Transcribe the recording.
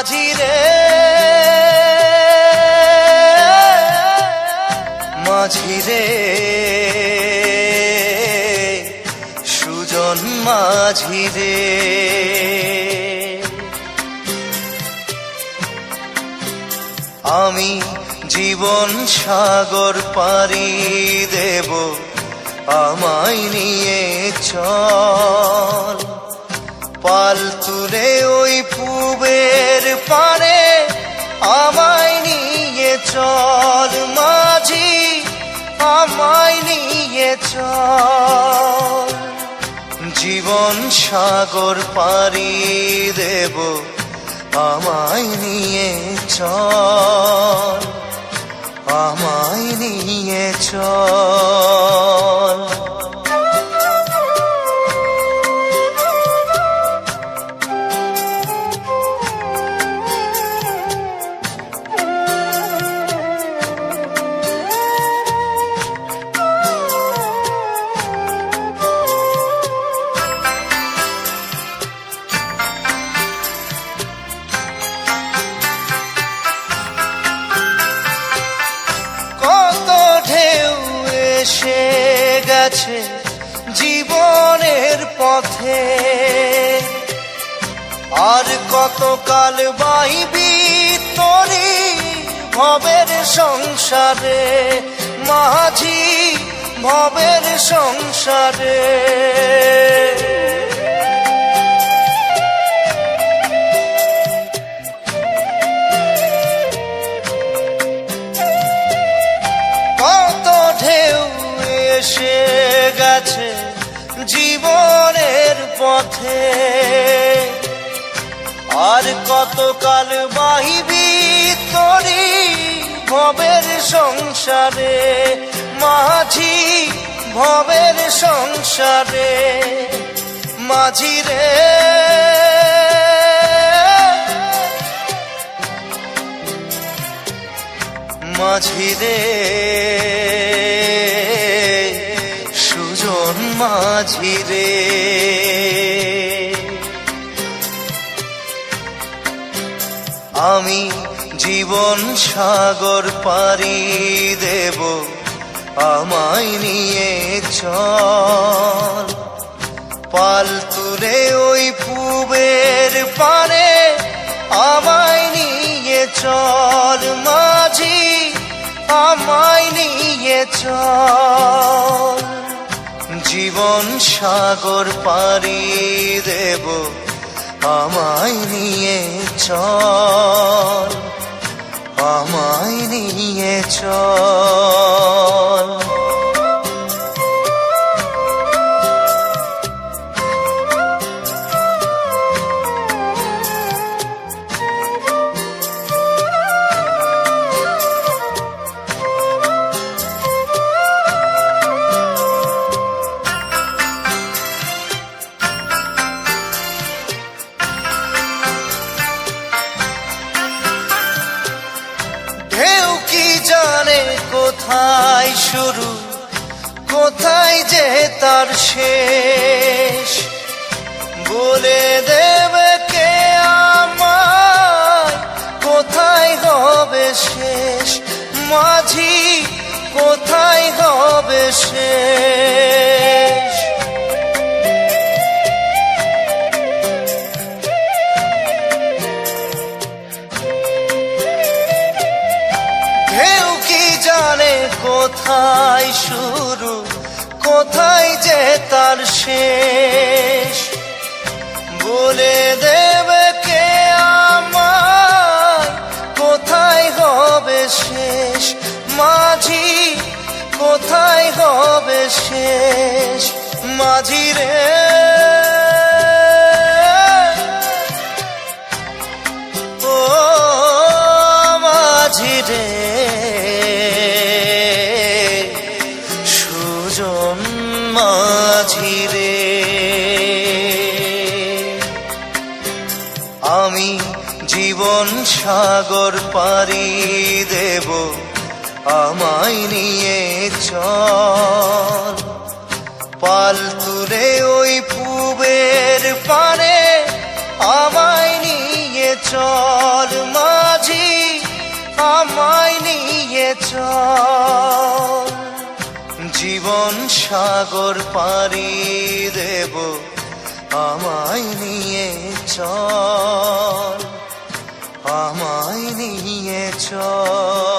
মাঝি রে মাঝি রে সুজন মাঝি রে আমি জীবন সাগর পাড়ি দেব আমায় নিয়ে চল পাল তুলে ওই পূবের পারে আমায় নিয়ে চল মাঝি আমায় নিয়ে চল জীবন সাগর পাড়ি দেব আমায় নিয়ে চল আমায় নিয়ে চল এসে গেছে জীবনের পথে আর কতকাল বাইবি তোরি ভবের সংসারে মাঝি ভবের সংসারে এসে গেছে জীবনের পথে আর কতকাল বাহিবি তোরি ভবের সংসারে মাঝি ভবের সংসারে মাঝি রে মাঝি রে সুজন মাঝি রে আমি জীবন সাগর পাড়ি দেব আমায় নিয়ে চল পাল তুলে ওই পূবের পারে আমায় নিয়ে চল মাঝি আমায় নিয়ে চল জীবন সাগর পাড়ি দেব আমায় নিয়ে চল আমায় নিয়ে চল জানে কোথায় শুরু কোথায় যে তার শেষ বলে দেবে কে আমায় কোথায় হবে শেষ মাঝি কোথায় হবে শেষ কোথায় শুরু কোথায় যে তার শেষ বলে দেবে কে আমায় কোথায় হবে শেষ মাঝি কোথায় হবে শেষ মাঝি রে ও মাঝি রে মাঝি রে আমি জীবন সাগর পাড়ি দেব আমায় নিয়ে চল পাল তুলে ওই পূবের পারে আমায় নিয়ে চল আমায় নিয়ে চল, জীবন সাগর পাড়ি দেব, আমায় নিয়ে চল, আমায় নিয়ে চল।